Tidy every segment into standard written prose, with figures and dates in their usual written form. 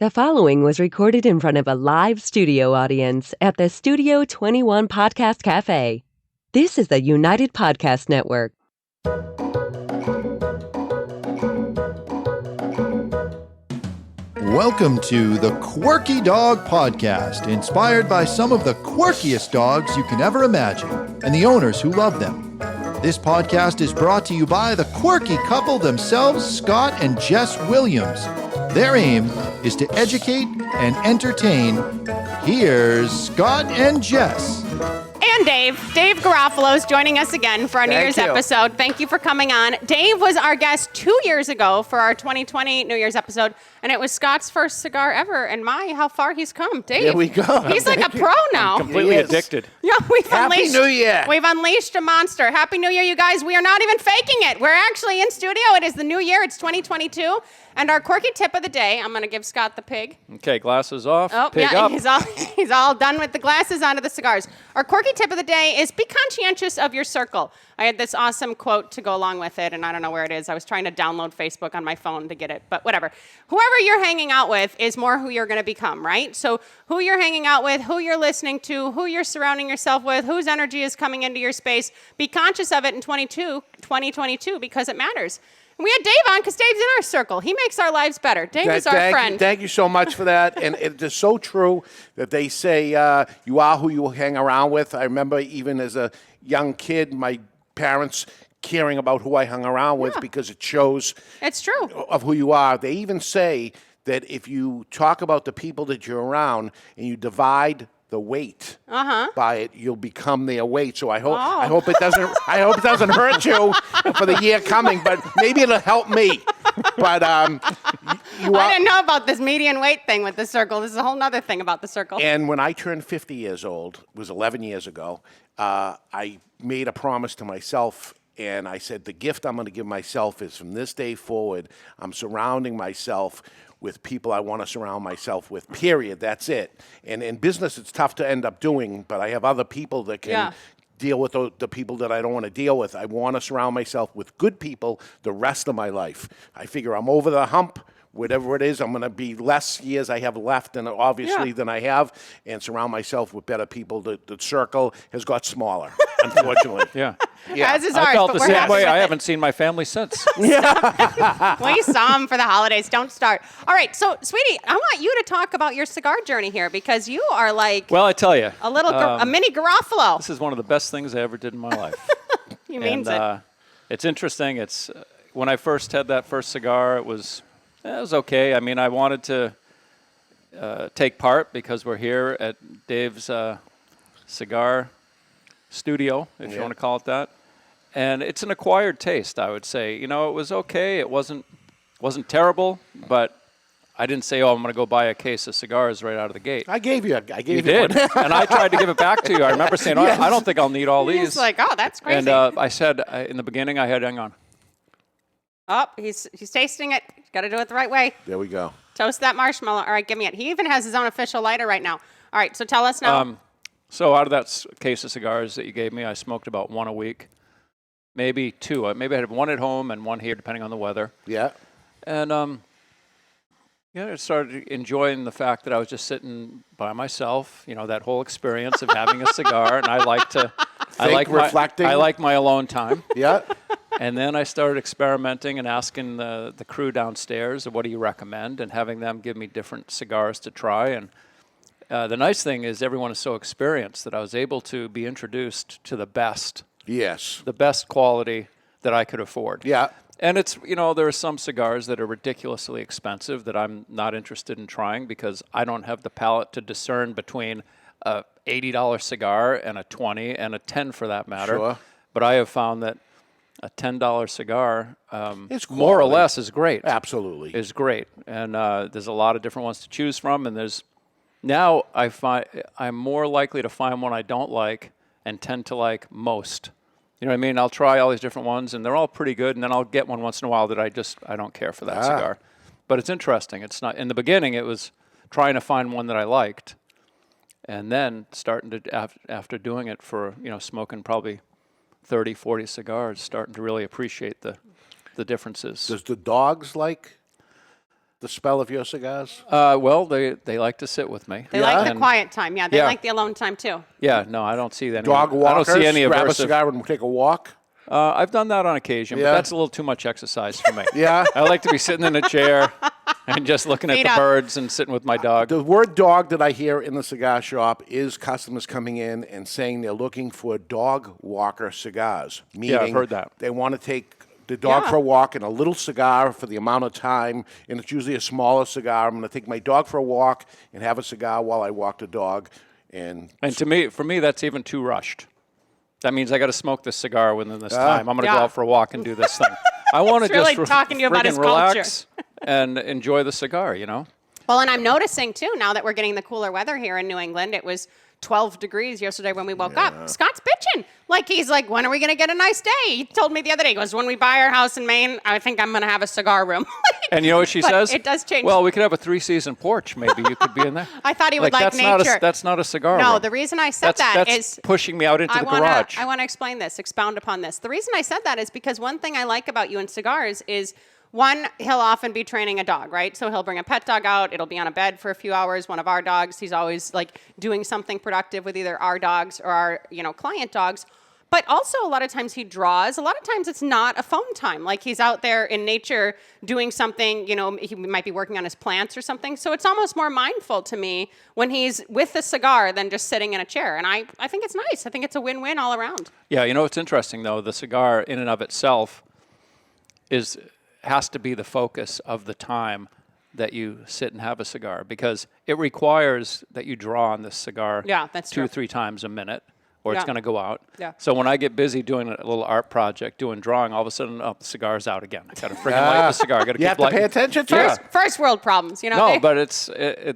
The following was recorded in front of a live studio audience at the Studio 21 Podcast Cafe. This is the United Podcast Network. Welcome to the Quirky Dog Podcast, inspired by some of the quirkiest dogs you can ever imagine and the owners who love them. This podcast is brought to you by the quirky couple themselves, Scott and Jess Williams. Their aim is to educate and entertain. Here's Scott and Jess. And Dave Garofalo is joining us again for our New Year's episode. Thank you for coming on. Dave was our guest 2 years ago for our 2020 New Year's episode, and it was Scott's first cigar ever. And how far he's come, Dave. There we go. He's like a pro now. I'm completely addicted. Yeah, Happy New Year. We've unleashed a monster. Happy New Year, you guys. We are not even faking it. We're actually in studio. It is the new year. It's 2022. And our quirky tip of the day, I'm going to give Scott the pig. Okay, glasses off, pig yeah, up. He's all done with the glasses onto the cigars. Our quirky tip of the day is be conscientious of your circle. I had this awesome quote to go along with it, and I don't know where it is. I was trying to download Facebook on my phone to get it, but whatever. Whoever you're hanging out with is more who you're going to become, right? So who you're hanging out with, who you're listening to, who you're surrounding yourself with, whose energy is coming into your space, be conscious of it in 2022 because it matters. We had Dave on because Dave's in our circle. He makes our lives better. Dave is our friend. Thank you so much for that. And it is so true that they say you are who you hang around with. I remember even as a young kid, my parents caring about who I hung around with because it shows it's true of who you are. They even say that if you talk about the people that you're around and you divide the weight by it, you'll become their weight. So I hope it doesn't hurt you for the year coming, but maybe it'll help me. But I didn't know about this median weight thing with the circle. This is a whole other thing about the circle. And when I turned 50 years old, it was 11 years ago, I made a promise to myself. And I said, the gift I'm going to give myself is from this day forward, I'm surrounding myself with people I want to surround myself with, period. That's it. And in business, it's tough to end up doing, but I have other people that can deal with the people that I don't want to deal with. I want to surround myself with good people the rest of my life. I figure I'm over the hump. Whatever it is, I'm going to be less years I have left, and obviously than I have, and surround myself with better people. The circle has got smaller, unfortunately. As is ours, I felt but the we're same way. I happy haven't seen my family since. We saw him for the holidays. Don't start. All right, so, sweetie, I want you to talk about your cigar journey here because you are like well, I tell you, a mini Garofalo. This is one of the best things I ever did in my life. He means it. It's interesting. It's when I first had that first cigar, it was okay. I mean, I wanted to take part because we're here at Dave's cigar studio, if you want to call it that. And it's an acquired taste, I would say. You know, it was okay. It wasn't terrible, but I didn't say, I'm going to go buy a case of cigars right out of the gate. I gave you did. And I tried to give it back to you. I remember saying, I don't think I'll need all these. He's like, that's crazy. And I said, in the beginning, hang on. Oh, he's tasting it. Got to do it the right way. There we go. Toast that marshmallow. All right, give me it. He even has his own official lighter right now. All right, so tell us now. So out of that case of cigars that you gave me, I smoked about one a week, maybe two. Maybe I had one at home and one here, depending on the weather. Yeah. And I started enjoying the fact that I was just sitting by myself. You know, that whole experience of having a cigar, and I like reflecting. I like my alone time. Yeah. And then I started experimenting and asking the crew downstairs, what do you recommend, and having them give me different cigars to try. And the nice thing is everyone is so experienced that I was able to be introduced to the best. Yes. The best quality that I could afford. Yeah. And it's, there are some cigars that are ridiculously expensive that I'm not interested in trying because I don't have the palate to discern between a $80 cigar and a $20 and a $10 for that matter. Sure. But I have found that a $10 cigar, it's more or less, is great. Absolutely. Is great. And there's a lot of different ones to choose from. And now I find I'm more likely to find one I don't like and tend to like most. You know what I mean? I'll try all these different ones, and they're all pretty good, and then I'll get one once in a while that I don't care for that cigar. But it's interesting. It's not in the beginning. It was trying to find one that I liked, and then starting to after doing it for smoking probably 30, 40 cigars, starting to really appreciate the differences. Does the dogs like the smell of your cigars? Well, they like to sit with me. They like the And- quiet time. Yeah, they Yeah. like the alone time too. Yeah, no, I don't see any. Dog walkers? I don't see any Grab a aversive. cigar and take a walk? I've done that on occasion, Yeah. but that's a little too much exercise for me. Yeah? I like to be sitting in a chair and just looking at Feet the up. birds and sitting with my dog. The word dog that I hear in the cigar shop is customers coming in and saying they're looking for dog walker cigars. Meaning I've heard that. They want to take the dog Yeah. for a walk and a little cigar for the amount of time, and it's usually a smaller cigar. I'm going to take my dog for a walk and have a cigar while I walk the dog. And For me, that's even too rushed. That means I got to smoke this cigar within this time. I'm going to go Yeah. out for a walk and do this thing. I want to He's really just talking to you about his relax and enjoy the cigar, Well, and I'm noticing too, now that we're getting the cooler weather here in New England, it was 12 degrees yesterday when we woke up. Scott's bitching. He's like, when are we going to get a nice day? He told me the other day, he goes, when we buy our house in Maine, I think I'm going to have a cigar room. And you know what she But says? it does change. Well, we could have a 3-season porch. Maybe you could be in there. I thought he would like that's nature. That's not a cigar No, room. the reason I said that's is pushing me out into the garage. I want to explain this, expound upon this. The reason I said that is because one thing I like about you in cigars is, one, he'll often be training a dog, right? So he'll bring a pet dog out. It'll be on a bed for a few hours. One of our dogs, he's always doing something productive with either our dogs or our, client dogs. But also a lot of times he draws. A lot of times it's not a phone time. He's out there in nature doing something, he might be working on his plants or something. So it's almost more mindful to me when he's with a cigar than just sitting in a chair. And I think it's nice. I think it's a win-win all around. Yeah, it's interesting, though. The cigar in and of itself has to be the focus of the time that you sit and have a cigar, because it requires that you draw on this cigar Yeah, that's 2 or true. 3 times a minute, or it's Yeah. going to go out. Yeah. So when I get busy doing a little art project, doing drawing, all of a sudden, the cigar's out again. I got to friggin' light the cigar. I got to you keep have to lighting. pay attention to Yeah. it. First world problems, No, but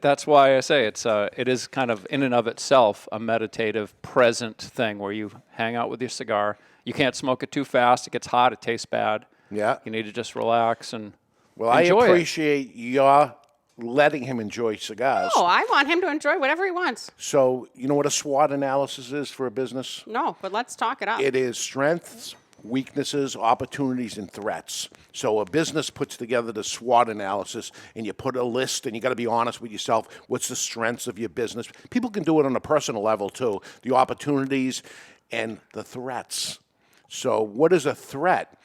that's why I say it is kind of in and of itself a meditative, present thing where you hang out with your cigar. You can't smoke it too fast. It gets hot. It tastes bad. Yeah. You need to just relax and Well, I enjoy it. appreciate your letting him enjoy cigars. Oh, I want him to enjoy whatever he wants. So, you know what a SWOT analysis is for a business? No, but let's talk it up. It is strengths, weaknesses, opportunities, and threats. So a business puts together the SWOT analysis, and you put a list, and you got to be honest with yourself. What's the strengths of your business? People can do it on a personal level too. The opportunities and the threats. So what is a threat?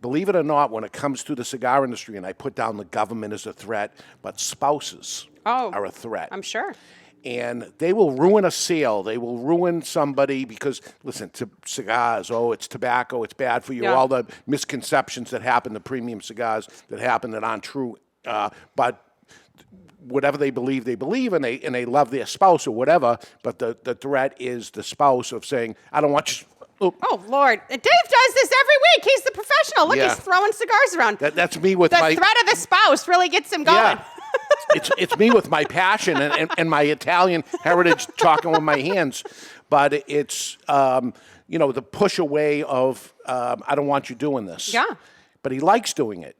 Believe it or not, when it comes to the cigar industry, and I put down the government as a threat, but spouses are a threat. I'm sure. And they will ruin a sale. They will ruin somebody because, listen, to cigars, it's tobacco, it's bad for you, Yeah. all the misconceptions that happen to premium cigars that happen that aren't true. But whatever they believe, and they love their spouse or whatever, but the threat is the spouse of saying, I don't want you. Oh, Lord. Dave does this every week. He's the professional. Look, Yeah. he's throwing cigars around. That's me with the my... threat of the spouse really gets him going. Yeah. it's me with my passion and my Italian heritage talking with my hands. But it's, the push away of, I don't want you doing this. Yeah. But he likes doing it.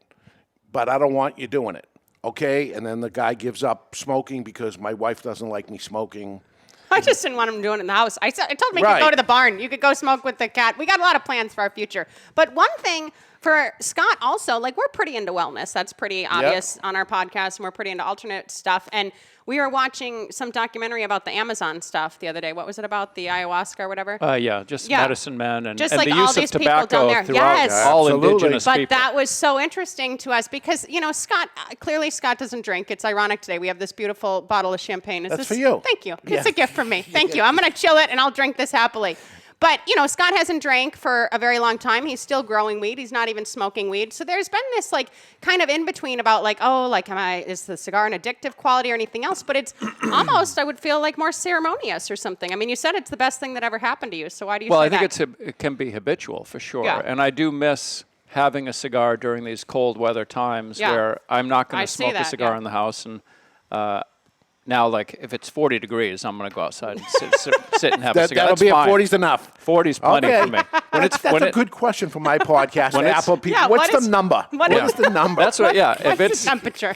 But I don't want you doing it. Okay? And then the guy gives up smoking because my wife doesn't like me smoking. I just didn't want him doing it in the house. I told him he Right. could go to the barn. You could go smoke with the cat. We got a lot of plans for our future. But one thing for Scott also, we're pretty into wellness. That's pretty obvious on our podcast, and we're pretty into alternate stuff. And we were watching some documentary about the Amazon stuff the other day. What was it about? The ayahuasca or whatever? Just Yeah. medicine men and Just the all use of these people down tobacco there. throughout Yes. all Absolutely. indigenous But people. that was so interesting to us because, Scott, clearly Scott doesn't drink. It's ironic today. We have this beautiful bottle of champagne. That's for you. Thank you. Yeah. It's a gift from me. Thank you. I'm going to chill it and I'll drink this happily. But, Scott hasn't drank for a very long time. He's still growing weed. He's not even smoking weed. So there's been this kind of in between about is the cigar an addictive quality or anything else? But it's almost, I would feel more ceremonious or something. I mean, you said it's the best thing that ever happened to you. So why do you say I that? think it can be habitual for sure. Yeah. And I do miss having a cigar during these cold weather times Yeah. where I'm not going I to see smoke a that, cigar yeah. in the house. And now, if it's 40 degrees, I'm going to go outside and sit and have a cigar. That'll That's be fine. at 40's enough. 40's plenty Okay. for me. When That's a good question for my podcast. When it's- Apple people. Yeah, What's what the is- number? what What is- is the number? That's right. Yeah. What's If it's the temperature?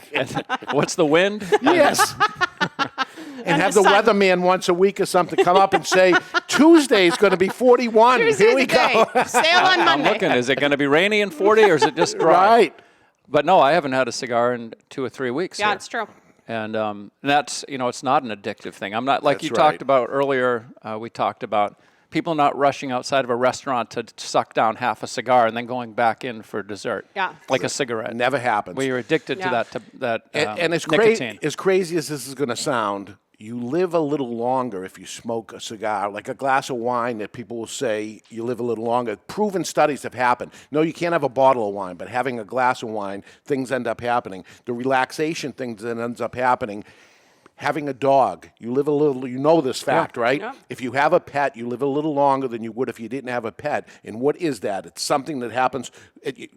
what's the wind? Yes. And have the the sun. weatherman once a week or something come up and say, Tuesday's going to be 41. Tuesday's Here we the day. go. Sail on I'm Monday. looking. Is it going to be rainy and 40, or is it just dry? Right. But no, I haven't had a cigar in 2 or 3 weeks. Yeah, here. it's true. And that's, it's not an addictive thing. I'm not, like That's you right. talked about earlier, we talked about people not rushing outside of a restaurant to suck down half a cigar and then going back in for dessert. Yeah. Like a cigarette. Never happens. Where you're addicted Yeah. to that And as, nicotine. as crazy as this is going to sound, you live a little longer if you smoke a cigar. Like a glass of wine that people will say you live a little longer. Proven studies have happened. No, you can't have a bottle of wine, but having a glass of wine, things end up happening. The relaxation thing that ends up happening. Having a dog, you live a little, you know this fact, right? Yeah. If you have a pet, you live a little longer than you would if you didn't have a pet. And what is that? It's something that happens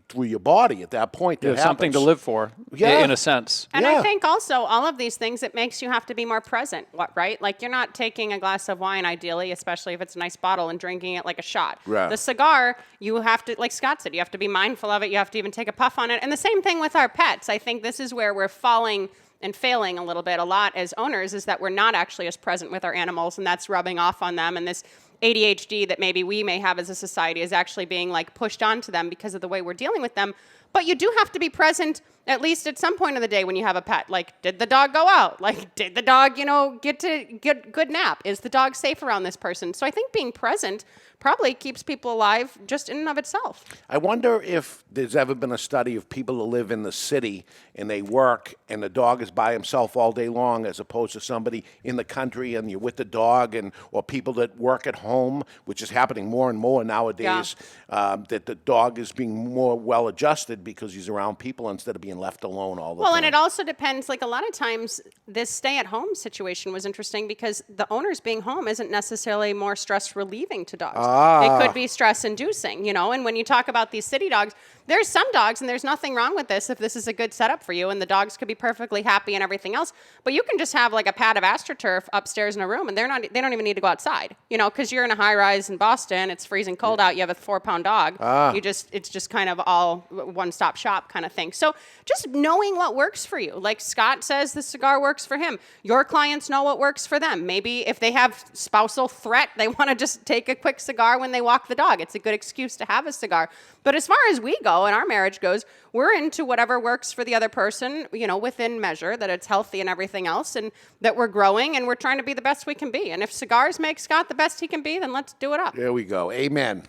through your body at that point. There's something to live for, Yeah. in a sense. And Yeah. I think also all of these things, it makes you have to be more present, right? Like you're not taking a glass of wine, ideally, especially if it's a nice bottle, and drinking it like a shot. Right. The cigar, you have to, like Scott said, you have to be mindful of it. You have to even take a puff on it. And the same thing with our pets. I think this is where we're falling and failing a little bit a lot as owners, is that we're not actually as present with our animals, and that's rubbing off on them. And this ADHD that maybe we may have as a society is actually being like pushed onto them because of the way we're dealing with them. But you do have to be present at least at some point of the day when you have a pet. Like, did the dog go out? Like, did the dog, get good nap? Is the dog safe around this person? So I think being present probably keeps people alive just in and of itself. I wonder if there's ever been a study of people who live in the city and they work and the dog is by himself all day long, as opposed to somebody in the country and you're with the dog, or people that work at home, which is happening more and more nowadays, that the dog is being more well adjusted because he's around people instead of being left alone all the time. Well, and it also depends, like a lot of times this stay-at-home situation was interesting because the owners being home isn't necessarily more stress relieving to dogs. It could be stress inducing, and when you talk about these city dogs, there's some dogs, and there's nothing wrong with this if this is a good setup for you, and the dogs could be perfectly happy and everything else, but you can just have like a pad of AstroTurf upstairs in a room, and they don't even need to go outside, because you're in a high-rise in Boston, it's freezing cold out, you have a 4-pound dog, it's just kind of all one-stop shop kind of thing. So just knowing what works for you. Like Scott says, the cigar works for him. Your clients know what works for them. Maybe if they have spousal threat, they want to just take a quick cigar when they walk the dog. It's a good excuse to have a cigar. But as far as we go and our marriage goes, we're into whatever works for the other person, within measure, that it's healthy and everything else, and that we're growing and we're trying to be the best we can be. And if cigars make Scott the best he can be, then let's do it up. There we go. Amen.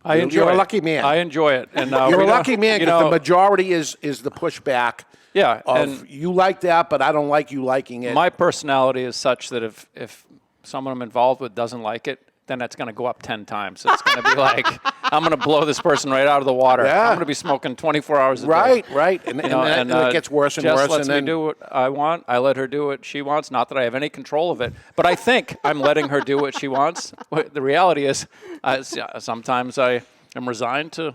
You're a lucky man. I enjoy it. And You're a lucky man because the majority is the pushback. Yeah, Of and you like that, but I don't like you liking it. my personality is such that if someone I'm involved with doesn't like it, then it's going to go up 10 times. It's going to be like, I'm going to blow this person right out of the water. Yeah. I'm going to be smoking 24 hours a day. Right. And it gets worse and Jess worse. lets and then me do what I want. I let her do what she wants. Not that I have any control of it, but I think I'm letting her do what she wants. The reality is, sometimes I am resigned to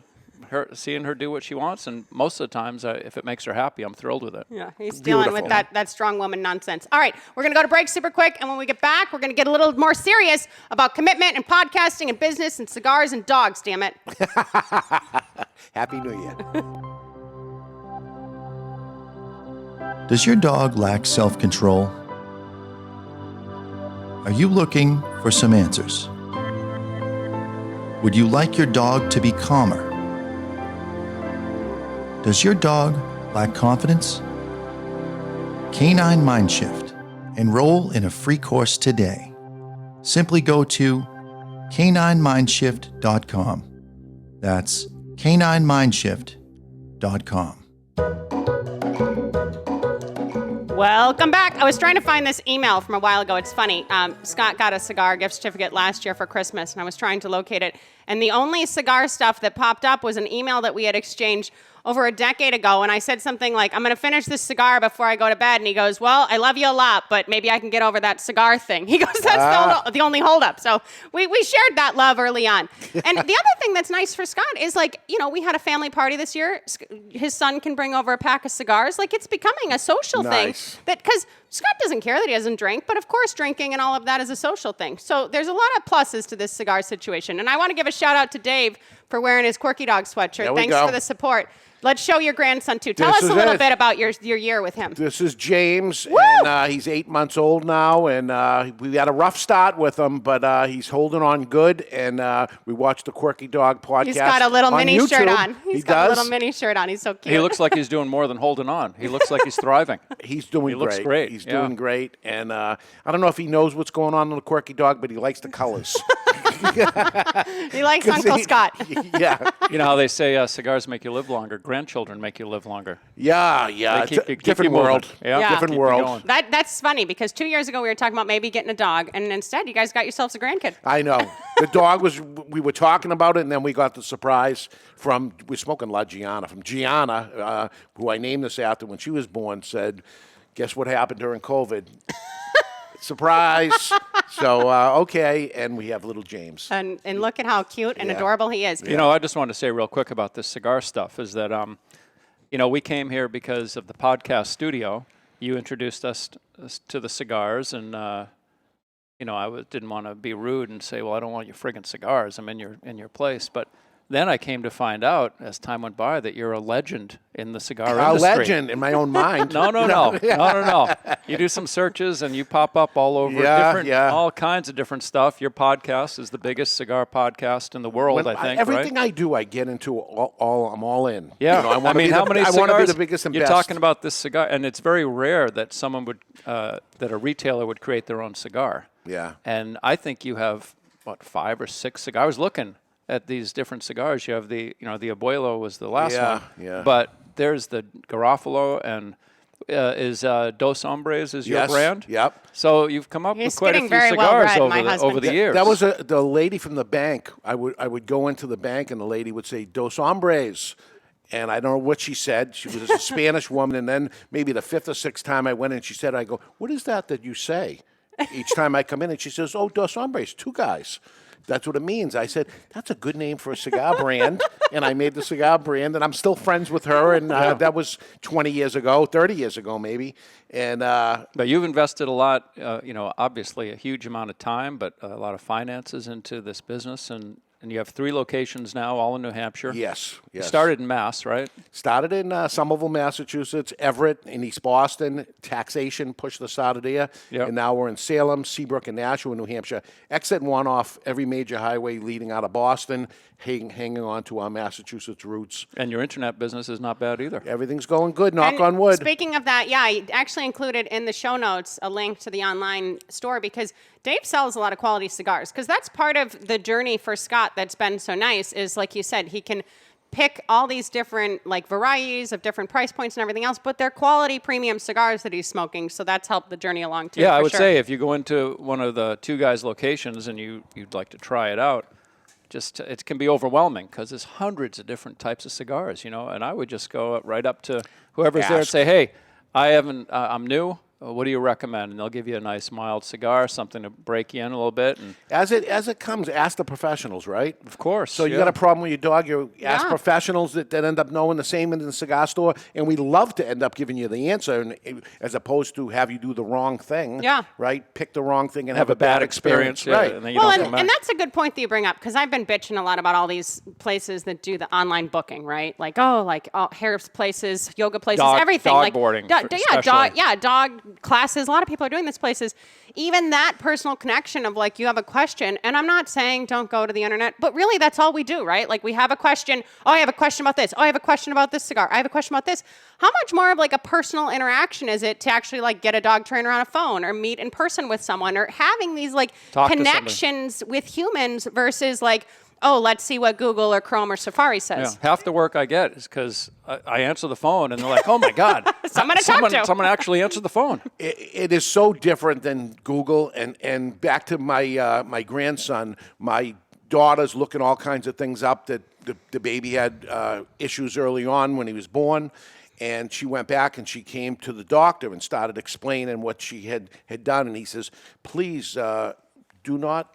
seeing her do what she wants, and most of the times, if it makes her happy, I'm thrilled with it. Yeah, he's dealing with that strong woman nonsense. All right, we're going to go to break super quick, and when we get back, we're going to get a little more serious about commitment and podcasting and business and cigars and dogs, damn it. Happy New Year. Does your dog lack self-control? Are you looking for some answers? Would you like your dog to be calmer? Does your dog lack confidence? Canine Mindshift. Enroll in a free course today. Simply go to caninemindshift.com. That's caninemindshift.com. Welcome back. I was trying to find this email from a while ago. It's funny. Scott got a cigar gift certificate last year for Christmas, and I was trying to locate it. And the only cigar stuff that popped up was an email that we had exchanged over a decade ago, and I said something like, I'm going to finish this cigar before I go to bed, and he goes, well, I love you a lot, but maybe I can get over that cigar thing. He goes, that's the only holdup. So we shared that love early on. And the other thing that's nice for Scott is, like, we had a family party this year. His son can bring over a pack of cigars. Like, it's becoming a social thing. Because Scott doesn't care that he doesn't drink, but of course drinking and all of that is a social thing. So there's a lot of pluses to this cigar situation. And I want to give a shout out to Dave for wearing his Quirky Dog sweatshirt. Thanks for the support. Let's show your grandson, too. Tell This us a is little it. bit about your year with him. This is James, Woo! and he's 8 months old now, and we had a rough start with him, but he's holding on good, and we watched the Quirky Dog Podcast. He's got a little on mini YouTube. shirt on. He He's got a does. little mini shirt on. He's so cute. He looks like he's doing more than holding on. He looks like he's thriving. He's doing He looks great. great, He's yeah. doing great, and I don't know if he knows what's going on in the Quirky Dog, but he likes the colors. He likes Uncle Scott. Yeah, You know how they say cigars make you live longer. Grandchildren make you live longer. yeah. They keep you Different moving. world. Yeah. Yeah. Different Keep you world. going. That's funny because 2 years ago we were talking about maybe getting a dog, and instead you guys got yourselves a grandkid. I know. The dog we were talking about it, and then we got the surprise we're smoking La Gianna, from Gianna, who I named this after when she was born, said, guess what happened during COVID? Surprise. So, okay, and we have little James. And look at how cute and Yeah. adorable he is. You know, I just wanted to say real quick about this cigar stuff is that, you know, we came here because of the podcast studio. You introduced us to the cigars, and you know, didn't want to be rude and say, well, I don't want your friggin' cigars. I'm in your place. But then I came to find out, as time went by, that you're a legend in the cigar A industry. legend in my own mind. No. You do some searches and you pop up all over all kinds of different stuff. Your podcast is the biggest cigar podcast in the world, I think. Everything right? I do, I get into I'm all in. Yeah, You know, I mean, how many I want to be cigars? the biggest and You're best. talking about this cigar, and it's very rare that someone would, that a retailer would create their own cigar. Yeah. And I think you have, 5 or 6 cigars. I was looking at these different cigars. You have the Abuelo was the last one. Yeah. But there's the Garofalo, and is Dos Hombres is your Yes, brand? yep. So you've come up He's with quite a getting few very cigars well-read, my husband. over the years. That was the lady from the bank. I would go into the bank, and the lady would say, Dos Hombres. And I don't know what she said. She was a Spanish woman. And then maybe the 5th or 6th time I went in, she said, I go, what is that you say each time I come in? And she says, oh, Dos Hombres, 2 guys. That's what it means. I said, that's a good name for a cigar brand. And I made the cigar brand, and I'm still friends with her. And that was 20 years ago, 30 years ago maybe. And But you've invested a lot, obviously a huge amount of time, but a lot of finances into this business. And you have 3 locations now, all in New Hampshire. yes. You started in Mass, right? Started in Somerville, Massachusetts, Everett, in East Boston. Taxation pushed us out of there. Yep. And now we're in Salem, Seabrook, and Nashua, New Hampshire. Exit 1 off every major highway leading out of Boston, hanging on to our Massachusetts roots. And your internet business is not bad either. Everything's going good, knock And on wood. Speaking of that, I actually included in the show notes a link to the online store because Dave sells a lot of quality cigars because that's part of the journey for Scott that's been so nice is, like you said, he can pick all these different varieties of different price points and everything else, but they're quality premium cigars that he's smoking, so that's helped the journey along too. Yeah, I for would sure. say if you go into one of the 2 guys' locations and you'd like to try it out, it can be overwhelming because there's hundreds of different types of cigars, and I would just go right up to whoever's there and Ask. say, hey, I'm new. What do you recommend? And they'll give you a nice mild cigar, something to break you in a little bit. And As it comes, ask the professionals, right? of course. So you got a problem with your dog, you ask Yeah. professionals that end up knowing the same in the cigar store, and we love to end up giving you the answer as opposed to have you do the wrong thing. Yeah. Right? Pick the wrong thing and have a bad experience. Yeah, Right. and then you Well, don't come back. and that's a good point that you bring up because I've been bitching a lot about all these places that do the online booking, right? Like hair places, yoga places, Dog- everything. dog like boarding, dog especially. dog classes. A lot of people are doing these places. Even that personal connection of you have a question, and I'm not saying don't go to the internet, but really that's all we do, right? Like we have a question. Oh, I have a question about this. Oh, I have a question about this cigar. I have a question about this. How much more of a personal interaction is it to actually get a dog trainer on a phone or meet in person with someone or having these Talk to somebody. connections with humans versus oh, let's see what Google or Chrome or Safari says. Yeah, half the work I get is because I answer the phone and they're like, "Oh my God, Someone to talk to." Someone actually answered the phone." It is so different than Google. And back to my grandson, my daughter's looking all kinds of things up that the baby had issues early on when he was born. And she went back and she came to the doctor and started explaining what she had done. And he says, please do not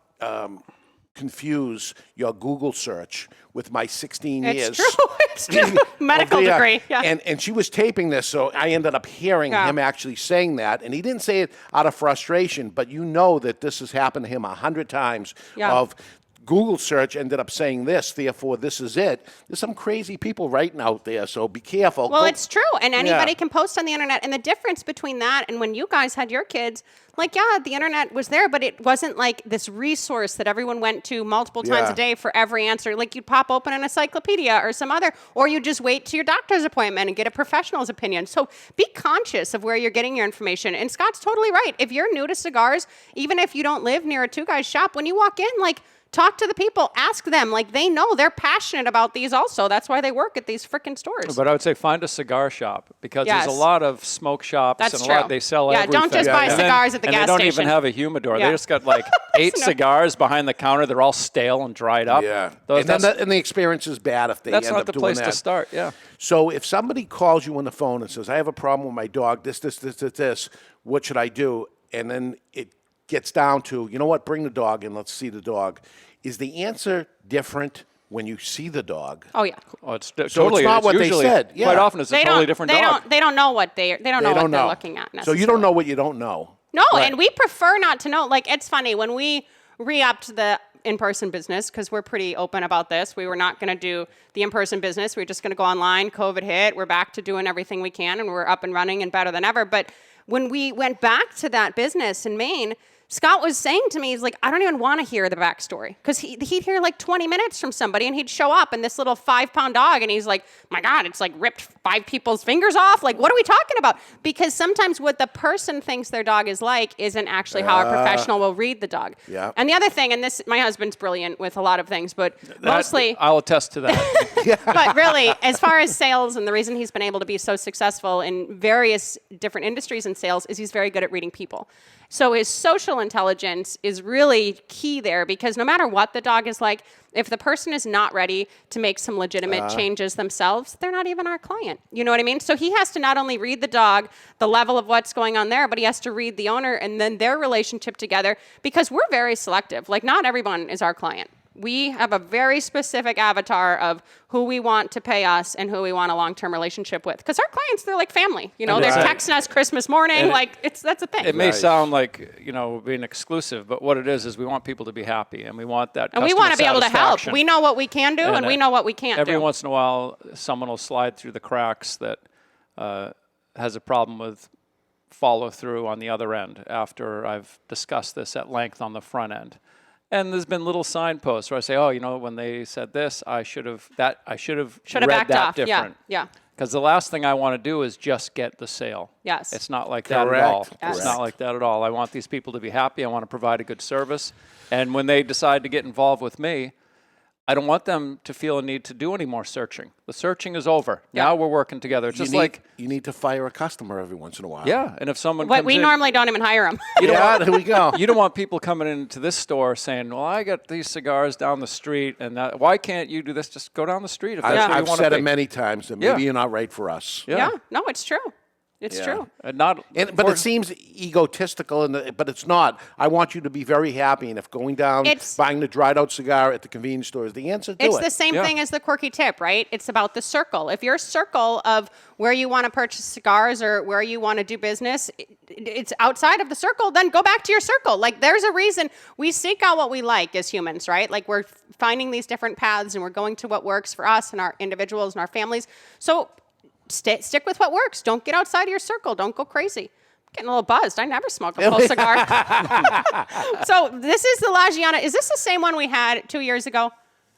confuse your Google search with my 16 years. It's true. It's true. Medical degree. Yeah. And she was taping this, so I ended up hearing Yeah. him actually saying that. And he didn't say it out of frustration, but that this has happened to him 100 times Yeah. of Google search ended up saying this, therefore this is it. There's some crazy people writing out there, so be careful. Well, it's true, and anybody can post on the internet. And the difference between that and when you guys had your kids, like, yeah, the internet was there, but it wasn't like this resource that everyone went to multiple times a day for every answer. Like, you'd pop open an encyclopedia or some other, or you just wait to your doctor's appointment and get a professional's opinion. So be conscious of where you're getting your information. And Scott's totally right. If you're new to cigars, even if you don't live near a Two Guys shop, when you walk in, like, talk to the people, ask them. Like, they know, they're passionate about these also. That's why they work at these freaking stores. But I would say find a cigar shop, because there's a lot of smoke shops. That's and true. a lot, they sell everything. Don't just buy cigars at the gas station. And they don't station. even have a humidor. They just got like 8 cigars behind the counter. They're all stale and dried up. Yeah. And the experience is bad if they end up doing that. That's not the place to start, So if somebody calls you on the phone and says, I have a problem with my dog, this, what should I do? And then it gets down to, you know what, bring the dog in, let's see the dog. Is the answer different when you see the dog? Oh, yeah. Oh, it's so it's not what they said. Quite often it's a totally different dog. They don't know what they don't know what they're looking at necessarily. So you don't know what you don't know. No, and we prefer not to know. Like, it's funny, when we re-upped the in-person business, because we're pretty open about this. We were not going to do the in-person business. We were just going to go online. COVID hit. We're back to doing everything we can, and we're up and running and better than ever. But when we went back to that business in Maine, Scott was saying to me, he's like, I don't even want to hear the backstory. Because he'd hear like 20 minutes from somebody, and he'd show up, and this little 5-pound dog, and he's like, my God, it's like ripped 5 people's fingers off. Like, what are we talking about? Because sometimes what the person thinks their dog is like isn't actually how a professional will read the dog. Yeah. And the other thing, and this, my husband's brilliant with a lot of things, but mostly... I'll attest to that. But really, as far as sales, and the reason he's been able to be so successful in various different industries and sales is he's very good at reading people. So his social intelligence is really key there, because no matter what the dog is like, if the person is not ready to make some legitimate changes themselves, they're not even our client. You know what I mean? So he has to not only read the dog, the level of what's going on there, but he has to read the owner and then their relationship together, because we're very selective. Like, not everyone is our client. We have a very specific avatar of who we want to pay us and who we want a long-term relationship with. Because our clients, they're like family. You know, they're texting us Christmas morning. That's a thing. It may sound like, being exclusive, but what it is we want people to be happy, and we want that and we want to be able to help. We know what we can do, and we know what we can't do. Every once in a while, someone will slide through the cracks that has a problem with follow-through on the other end after I've discussed this at length on the front end. And there's been little signposts where I say, when they said this, I should have read backed that off. different. Yeah. Because the last thing I want to do is just get the sale. Yes. It's not like that at all. Yes. It's not like that at all. I want these people to be happy. I want to provide a good service. And when they decide to get involved with me, I don't want them to feel a need to do any more searching. The searching is over. Yeah. Now we're working together. It's you need to fire a customer every once in a while. Yeah, and if someone normally don't even hire them. There we go. You don't want people coming into this store saying, well, I got these cigars down the street, and why can't you do this? Just go down the street. If that's I've said it many times that maybe you're not right for us. Yeah. No, it's true. It's true. But it seems egotistical, but it's not. I want you to be very happy, and if going down, buying the dried out cigar at the convenience store is the answer, do it. It's the same thing as the quirky tip, right? It's about the circle. If your circle of where you want to purchase cigars or where you want to do business, it's outside of the circle, then go back to your circle. Like, there's a reason we seek out what we like as humans, right? Like, we're finding these different paths, and we're going to what works for us and our individuals and our families. So stick with what works. Don't get outside of your circle. Don't go crazy. I'm getting a little buzzed. I never smoke a full cigar. So this is the La Giana. Is this the same one we had 2 years ago?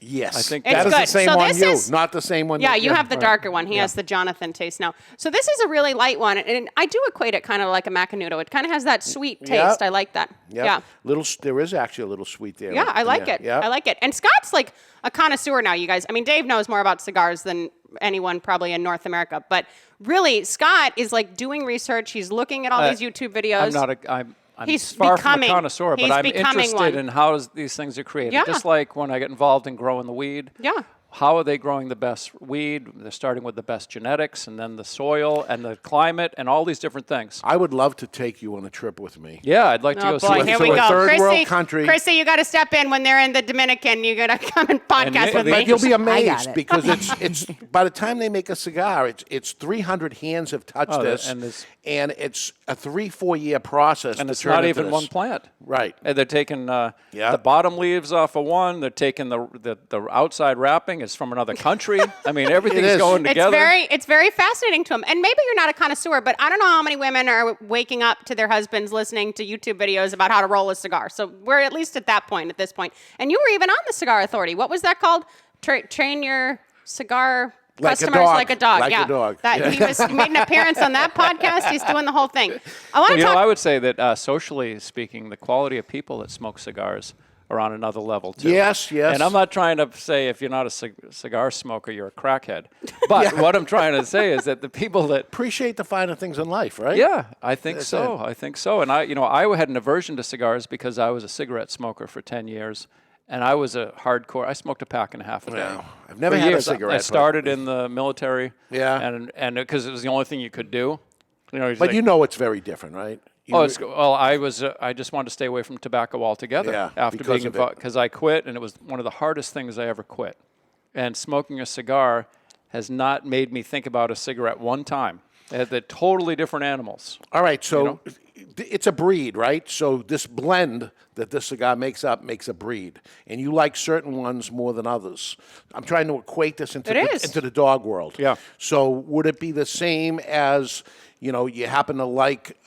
Yes. I think that is the same one not the same one. Yeah, you have the darker one. He has the Jonathan taste now. So this is a really light one, and I do equate it kind of like a Macanudo. It kind of has that sweet taste. I like that. Yep. Yeah. There is actually a little sweet there. Yeah, I like it. Yep. I like it. And Scott's like a connoisseur now, you guys. I mean, Dave knows more about cigars than anyone probably in North America, but really, Scott is like doing research. He's looking at all these YouTube videos. I'm He's far becoming, from a connoisseur, but I'm interested one. in how these things are created. Yeah. Just like when I get involved in growing the weed. Yeah. how are they growing the best weed? They're starting with the best genetics, and then the soil and the climate and all these different things. I would love to take you on a trip with me. Yeah, I'd like to Oh go boy, see here it. we to a go. third world country. Chrissy, you got to step in when they're in the Dominican. You got to come and podcast with me. But you'll be I got amazed it. because it's by the time they make a cigar, it's 300 hands have touched this, and it's a 3-4 year process. And to it's turn not into even this. one plant. Right. And they're taking the bottom leaves off of one. They're taking the outside wrapping is from another country. I mean, everything's going together. It's very fascinating to them. And maybe you're not a connoisseur, but I don't know how many women are waking up to their husbands listening to YouTube videos about how to roll a cigar. So we're at least at that point, at this point. And you were even on the Cigar Authority. What was that called? Train your cigar customers like a dog. Like a dog. He made an appearance on that podcast. He's doing the whole thing. I would say that socially speaking, the quality of people that smoke cigars are on another level too. Yes. And I'm not trying to say if you're not a cigar smoker, you're a crackhead. But what I'm trying to say is that the people that appreciate the finer things in life, right? Yeah, I think so. I think so. And I had an aversion to cigars because I was a cigarette smoker for 10 years. And I was a hardcore. I smoked a pack and a half a day. Wow. I've never for had years. a cigarette. I started in the military. Yeah. And because it was the only thing you could do. But it's very different, right? I just wanted to stay away from tobacco altogether after being involved because I quit, and it was one of the hardest things I ever quit. And smoking a cigar has not made me think about a cigarette one time. They're totally different animals. All right, so it's a breed, right? So this blend that this cigar makes up makes a breed, and you like certain ones more than others. I'm trying to equate this into the dog world. Yeah. So would it be the same as you happen to like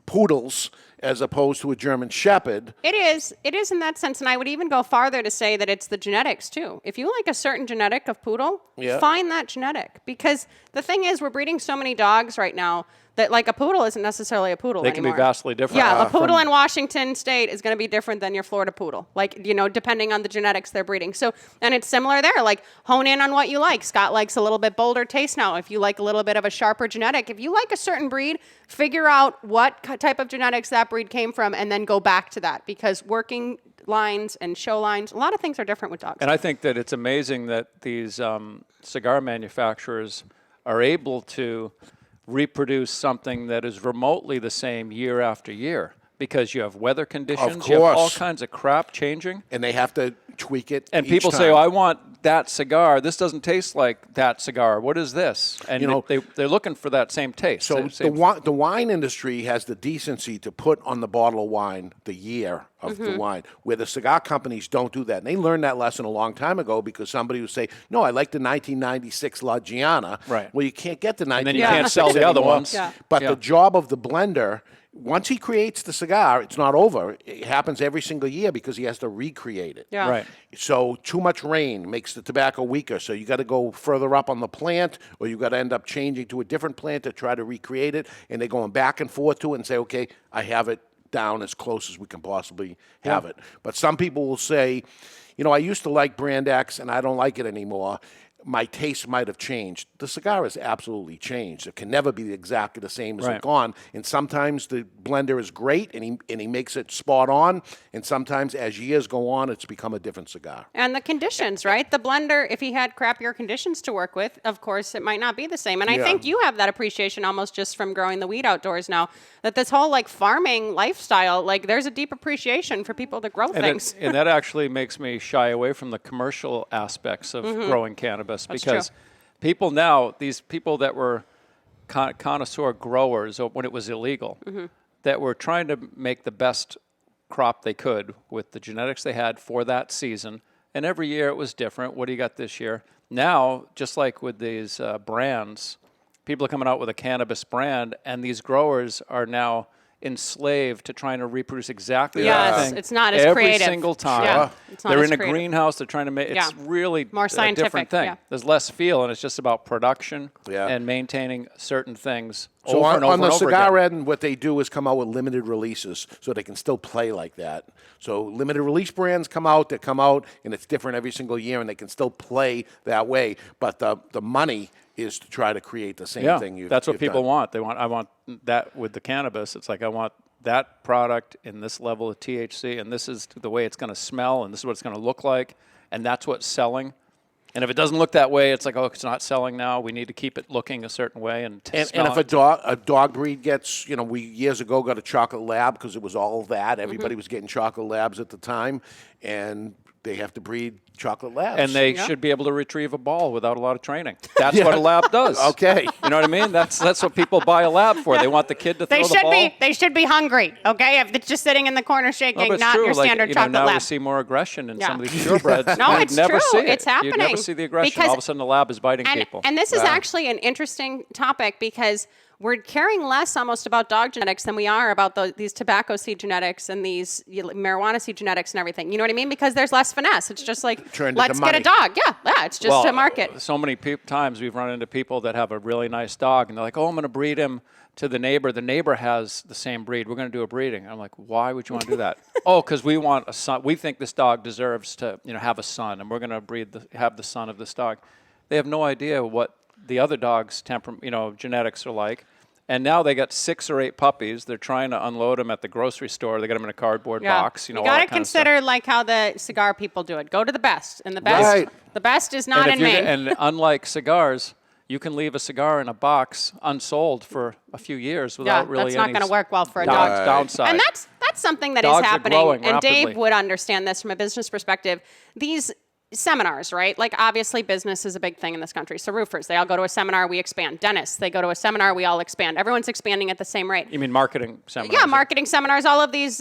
poodles as opposed to a German Shepherd? It is in that sense, and I would even go farther to say that it's the genetics too. If you like a certain genetic of poodle, find that genetic, because the thing is, we're breeding so many dogs right now that like a poodle isn't necessarily a poodle anymore. They can be vastly different. Yeah, a poodle in Washington State is going to be different than your Florida poodle, depending on the genetics they're breeding. So, and it's similar there. Like, hone in on what you like. Scott likes a little bit bolder taste now. If you like a little bit of a sharper genetic, if you like a certain breed, figure out what type of genetics that breed came from, and then go back to that, because working lines and show lines, a lot of things are different with dogs. And I think that it's amazing that these cigar manufacturers are able to reproduce something that is remotely the same year after year, because you have weather conditions, you have all kinds of crap changing. And they have to tweak it. And people say, I want that cigar. This doesn't taste like that cigar. What is this? And they're looking for that same taste. So the wine industry has the decency to put on the bottle of wine the year of the wine, where the cigar companies don't do that. And they learned that lesson a long time ago, because somebody would say, no, I like the 1996 La Giana. Right. Well, you can't get the 1996 And then you can't sell the other ones. Yeah. But the job of the blender, once he creates the cigar, it's not over. It happens every single year because he has to recreate it. Yeah. Right. So too much rain makes the tobacco weaker. So you got to go further up on the plant, or you got to end up changing to a different plant to try to recreate it. And they're going back and forth to it and say, okay, I have it down as close as we can possibly have it. But some people will say, I used to like Brand X and I don't like it anymore. My taste might have changed. The cigar has absolutely changed. It can never be exactly the same as it's gone. And sometimes the blender is great, and he makes it spot on. And sometimes, as years go on, it's become a different cigar. And the conditions, right? The blender, if he had crappier conditions to work with, of course, it might not be the same. And I think you have that appreciation almost just from growing the weed outdoors now, that this whole farming lifestyle, there's a deep appreciation for people to grow things. And that actually makes me shy away from the commercial aspects of growing cannabis. Because people now, these people that were connoisseur growers when it was illegal, that were trying to make the best crop they could with the genetics they had for that season, and every year it was different. What do you got this year? Now, just like with these brands, people are coming out with a cannabis brand, and these growers are now enslaved to trying to reproduce exactly that thing. It's not as every creative. single time. Yeah, it's not they're as in a creative. greenhouse. They're trying to make it's really more scientific. a different thing. Yeah. There's less feel, and it's just about production and maintaining certain things So over and over on the and over cigar again. end, what they do is come out with limited releases so they can still play like that. So limited release brands come out, and it's different every single year, and they can still play that way. But the money is to try to create the same thing. That's what people want. I want that with the cannabis. It's like I want that product in this level of THC, and this is the way it's going to smell, and this is what it's going to look like. and that's what's selling. And if it doesn't look that way, it's like, oh, it's not selling now. We need to keep it looking a certain way. And if a dog breed gets, we years ago got a chocolate lab because it was all that. Everybody was getting chocolate labs at the time, and they have to breed chocolate labs. And they should be able to retrieve a ball without a lot of training. That's what a lab does. Okay. You know what I mean? That's what people buy a lab for. They want the kid to throw the ball. They should be hungry, okay? If it's just sitting in the corner shaking, no, not true. your standard chocolate now lab. we see more aggression in some of these purebreds. No, You'd it's never true. See it. It's happening. You'd never see the aggression. All of a sudden, the lab is biting people. And this is actually an interesting topic because we're caring less almost about dog genetics than we are about these tobacco seed genetics and these marijuana seed genetics and everything. You know what I mean? Because there's less finesse. It's just like, let's get a dog. Yeah, it's just a market. So many times we've run into people that have a really nice dog, and they're like, oh, I'm going to breed him to the neighbor. The neighbor has the same breed. We're going to do a breeding. I'm like, why would you want to do that? Oh, because we want a son. We think this dog deserves to have a son, and we're going to have the son of this dog. They have no idea what the other dog's genetics are like. And now they got 6 or 8 puppies. They're trying to unload them at the grocery store. They got them in a cardboard box. You got to consider like how the cigar people do it. Go to the best, and the best is not in Maine. And unlike cigars, you can leave a cigar in a box unsold for a few years without really that's not going to work well for a dog. Downside. And that's something that Dogs is are happening. growing And rapidly. Dave would understand this from a business perspective. These seminars, right? Like obviously business is a big thing in this country. So roofers, they all go to a seminar, we expand. Dentists, they go to a seminar, we all expand. Everyone's expanding at the same rate. You mean marketing seminars? Yeah, marketing seminars, all of these,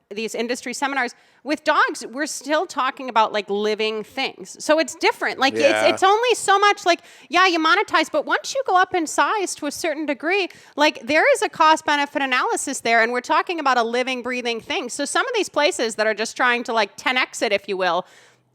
these industry seminars. With dogs, we're still talking about like living things. So it's different. Like it's only so much like, you monetize, but once you go up in size to a certain degree, like there is a cost benefit analysis there. And we're talking about a living, breathing thing. So some of these places that are just trying to like 10X it, if you will,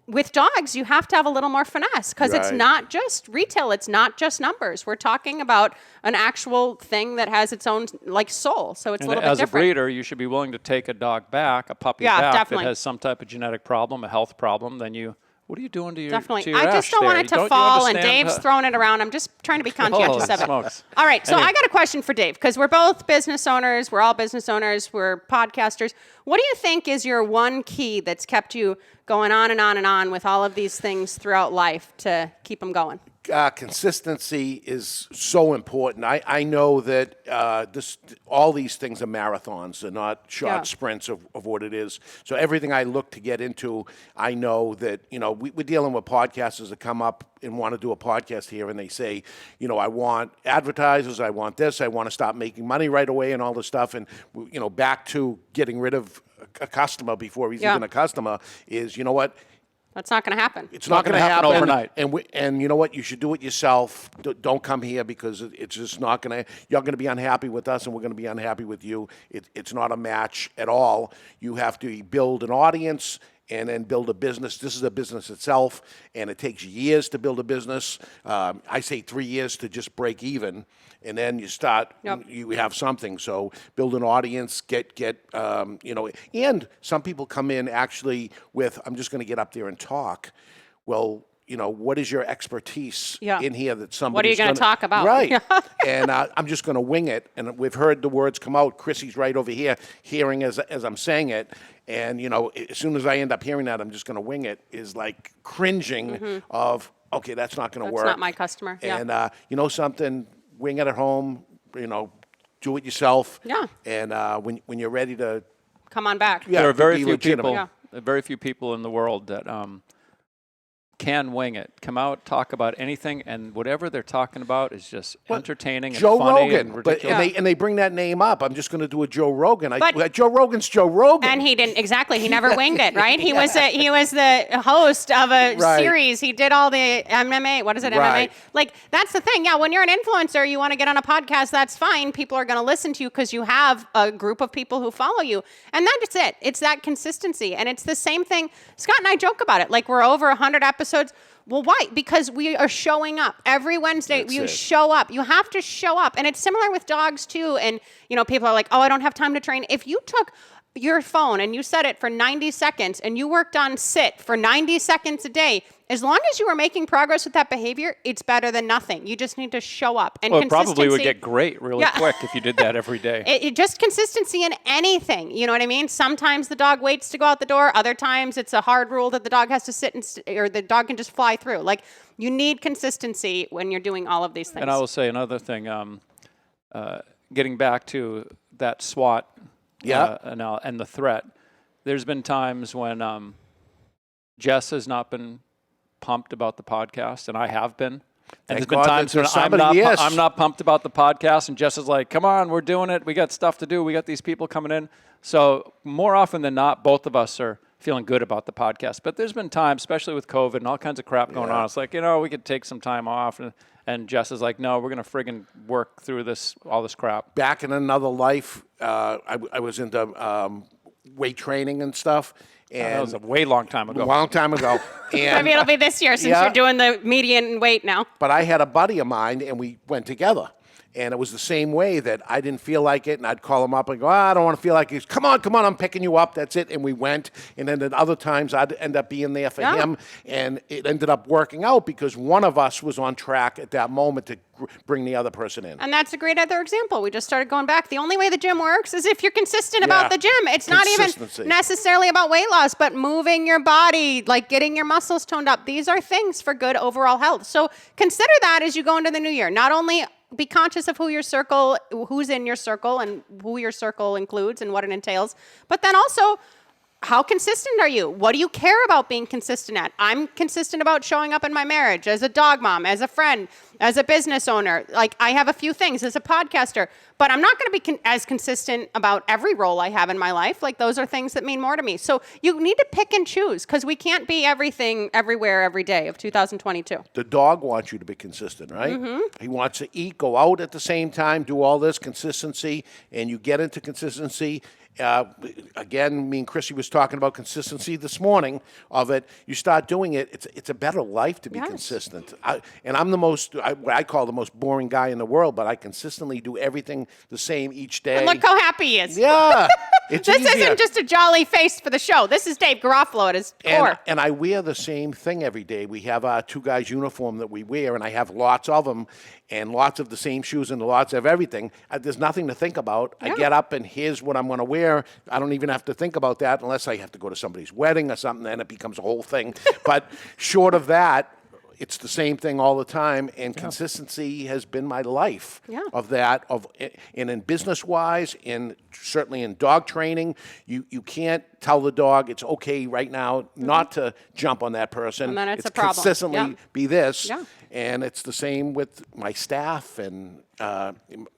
with dogs, you have to have a little more finesse because it's not just retail. It's not just numbers. We're talking about an actual thing that has its own like soul. So it's a little bit different. As a breeder, you should be willing to take a dog back, a puppy back definitely. that has some type of genetic problem, a health problem. Then what are you doing to your Definitely. to your I just don't want it to fall, and Dave's that? throwing it around. I'm just trying to be conscientious of it. Smokes. All right, so I got a question for Dave, because we're both business owners. We're all business owners. We're podcasters. What do you think is your one key that's kept you going on and on and on with all of these things throughout life to keep them going? Consistency is so important. I know that all these things are marathons. They're not short sprints of what it is. So everything I look to get into, I know that, we're dealing with podcasters that come up and want to do a podcast here, and they say, I want advertisers, I want this, I want to stop making money right away and all this stuff. And, back to getting rid of a customer before he's even a customer is, you know what? That's not going to happen. It's not going to happen overnight. And you know what? You should do it yourself. Don't come here because it's just not going to. You're going to be unhappy with us, and we're going to be unhappy with you. It's not a match at all. You have to build an audience and then build a business. This is a business itself, and it takes years to build a business. I say 3 years to just break even, and then you start. You have something. So build an audience. And some people come in actually with, I'm just going to get up there and talk. Well, what is your expertise in here that somebody? What are you going to talk about? Right. And I'm just going to wing it. And we've heard the words come out. Chrissy's right over here, hearing as I'm saying it. And, as soon as I end up hearing that, I'm just going to wing it, is like cringing of, okay, that's not going to work. That's not my customer. And, something, wing it at home, do it yourself. Yeah. And when you're ready to come on back. There are very few legitimate. people. Very few people in the world that can wing it. Come out, talk about anything, and whatever they're talking about is just entertaining Joe and funny Rogan, and ridiculous. and they bring that name up. I'm just going to do a Joe Rogan. Joe Rogan's Joe Rogan, and he didn't exactly. He never winged it, right? He was the host of a series. He did all the MMA. What is it? Right. MMA. Like that's the thing. Yeah, when you're an influencer, you want to get on a podcast. That's fine. People are going to listen to you because you have a group of people who follow you, and that's it. It's that consistency, and it's the same thing. Scott and I joke about it. Like we're over 100 episodes. Well, why? Because we are showing up every Wednesday. You show up. You have to show up. And it's similar with dogs too. And, people are like, oh, I don't have time to train. If you took your phone and you set it for 90 seconds and you worked on sit for 90 seconds a day, as long as you are making progress with that behavior, it's better than nothing. You just need to show up. And Well, it consistency, probably would get great really quick if you did that every day. It just consistency in anything. You know what I mean? Sometimes the dog waits to go out the door. Other times it's a hard rule that the dog has to sit or the dog can just fly through. Like, you need consistency when you're doing all of these things. And I will say another thing, getting back to that SWAT and the threat, there's been times when Jess has not been pumped about the podcast, and I have been. And there's been times when I'm not pumped about the podcast, and Jess is like, come on, we're doing it. We got stuff to do. We got these people coming in. So more often than not, both of us are feeling good about the podcast. But there's been times, especially with COVID and all kinds of crap going on, it's like, we could take some time off. And Jess is like, no, we're going to friggin' work through all this crap. Back in another life, I was into weight training and stuff. And that was a way long time ago. And maybe it'll be this year since you're doing the median weight now. But I had a buddy of mine, and we went together. And it was the same way that I didn't feel like it, and I'd call him up and go, I don't want to feel like it. Come on, I'm picking you up. That's it. And we went. And then at other times, I'd end up being there for him. And it ended up working out because one of us was on track at that moment to bring the other person in. And that's a great other example. We just started going back. The only way the gym works is if you're consistent about the gym. It's not even necessarily about weight loss, but moving your body, like getting your muscles toned up. These are things for good overall health. So consider that as you go into the new year. Not only be conscious of who's in your circle and who your circle includes and what it entails, but then also, how consistent are you? What do you care about being consistent at? I'm consistent about showing up in my marriage, as a dog mom, as a friend, as a business owner. Like, I have a few things as a podcaster, but I'm not going to be as consistent about every role I have in my life. Like, those are things that mean more to me. So you need to pick and choose, because we can't be everything, everywhere, every day of 2022. The dog wants you to be consistent, right? Mm-hmm. He wants to eat, go out at the same time, do all this consistency, and you get into consistency. Again, me and Chrissy was talking about consistency this morning of it. You start doing it, it's a better life to be consistent. And I'm what I call the most boring guy in the world, but I consistently do everything the same each day. And look how happy he is. Yeah. This isn't just a jolly face for the show. This is Dave Garofalo at his core. And I wear the same thing every day. We have our two guys' uniform that we wear, and I have lots of them, and lots of the same shoes and lots of everything. There's nothing to think about. I get up, and here's what I'm going to wear. I don't even have to think about that unless I have to go to somebody's wedding or something. Then it becomes a whole thing. But short of that, it's the same thing all the time, and consistency has been my life of that. And in business-wise, certainly in dog training, you can't tell the dog it's okay right now not to jump on that person. And then it's a problem. Consistently be this. Yeah. And it's the same with my staff and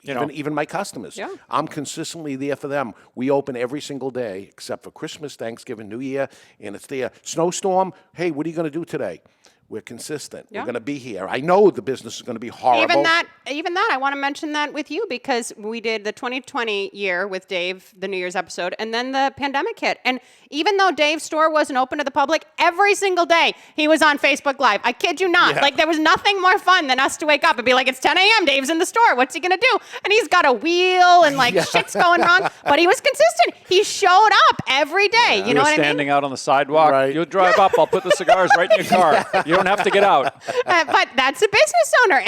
even my customers. Yeah. I'm consistently there for them. We open every single day except for Christmas, Thanksgiving, New Year, and it's there. Snowstorm, hey, what are you going to do today? We're consistent. Yeah. We're going to be here. I know the business is going to be horrible. Even that, I want to mention that with you, because we did the 2020 year with Dave, the New Year's episode, and then the pandemic hit. And even though Dave's store wasn't open to the public, every single day he was on Facebook Live. I kid you not. Yeah. Like, there was nothing more fun than us to wake up and be like, it's 10 a.m., Dave's in the store. What's he going to do? And he's got a wheel and shit's going wrong. But he was consistent. He showed up every day. Yeah. You know what I mean? Standing out on the sidewalk. Right. You'll drive up. I'll put the cigars right in your car. You don't have to get out. But that's a business owner,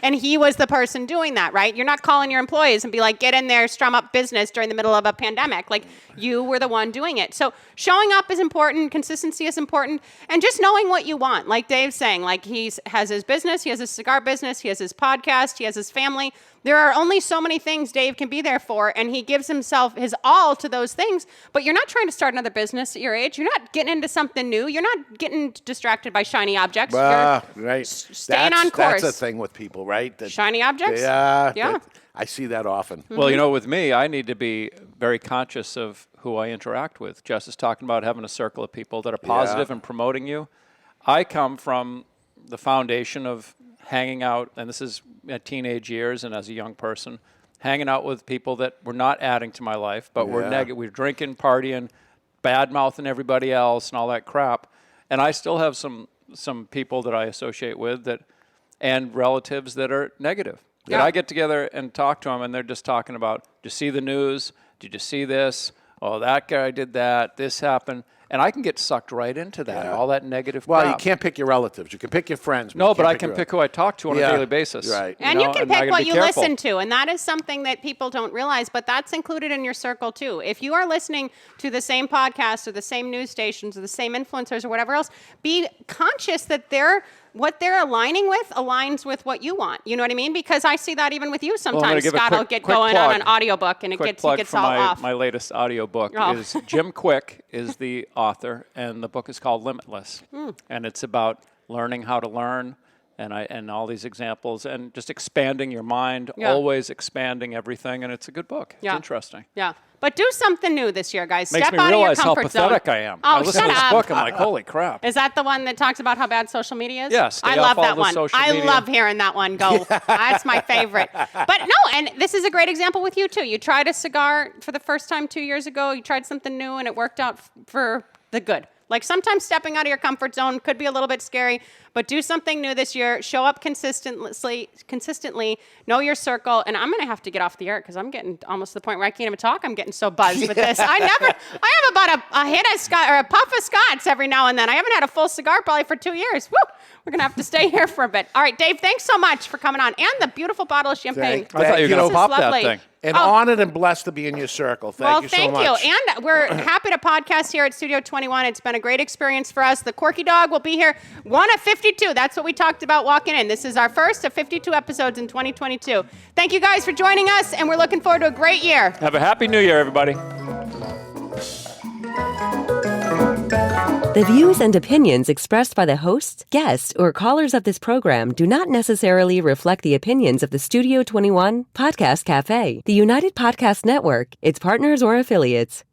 and he was the person doing that, right? You're not calling your employees and be like, get in there, strum up business during the middle of a pandemic. Like, you were the one doing it. So showing up is important. Consistency is important. And just knowing what you want. Like Dave's saying, like, he has his business, he has his cigar business, he has his podcast, he has his family. There are only so many things Dave can be there for, and he gives himself his all to those things. But you're not trying to start another business at your age. You're not getting into something new. You're not getting distracted by shiny objects. Right. Staying on course. That's a thing with people, right? Shiny objects? Yeah. I see that often. Mm-hmm. Well, with me, I need to be very conscious of who I interact with. Jess is talking about having a circle of people that are positive and promoting you. I come from the foundation of hanging out, and this is at teenage years and as a young person, hanging out with people that were not adding to my life, but were negative. We were drinking, partying, bad-mouthing everybody else and all that crap. And I still have some people that I associate with and relatives that are negative. Yeah. And I get together and talk to them, and they're just talking about, did you see the news? Did you see this? oh, that guy did that, this happened. And I can get sucked right into that, all that negative Well, crap. you can't pick your relatives. You can pick your friends. No, but I can't can your- pick who I talk to on a daily basis. Right. And you can I pick gotta what be you careful. listen to, and that is something that people don't realize, but that's included in your circle too. If you are listening to the same podcast or the same news stations or the same influencers or whatever else, be conscious that what they're aligning with aligns with what you want. You know what I mean? Because I see that even with you sometimes. give a Scott will quick get going plug. on an audiobook and it Quick gets plug for all off. my latest audiobook is Jim Quick is the author, and the book is called Limitless. And it's about learning how to learn and all these examples and just expanding your mind, always expanding everything, and it's a good book. It's interesting. Yeah. But do something new this year, guys. Makes Step me out of your realize how comfort zone. pathetic I am. Oh, I listen shut to this up. book, I'm like, holy crap. Is that the one that talks about how bad social media is? Yeah, stay I off love all that the one. social I media. love hearing that one go. That's my favorite. But no, and this is a great example with you too. You tried a cigar for the first time 2 years ago. You tried something new and it worked out for the good. Like sometimes stepping out of your comfort zone could be a little bit scary, but do something new this year. Show up consistently, know your circle. And I'm going to have to get off the air because I'm getting almost to the point where I can't even talk. I'm getting so buzzed with this. I have about a hit of Scott or a puff of Scotts every now and then. I haven't had a full cigar probably for 2 years. Woo! We're going to have to stay here for a bit. All right, Dave, thanks so much for coming on. And the beautiful bottle of champagne. Thank I thought you were you. going to This is pop that lovely. thing. And honored and blessed to be in your circle. Thank you so much. You. And we're happy to podcast here at Studio 21. It's been a great experience for us. The Quirky Dog will be here 1 of 52. That's what we talked about walking in. This is our first of 52 episodes in 2022. Thank you guys for joining us, and we're looking forward to a great year. Have a happy new year, everybody. The views and opinions expressed by the hosts, guests, or callers of this program do not necessarily reflect the opinions of the Studio 21 Podcast Cafe, the United Podcast Network, its partners, or affiliates.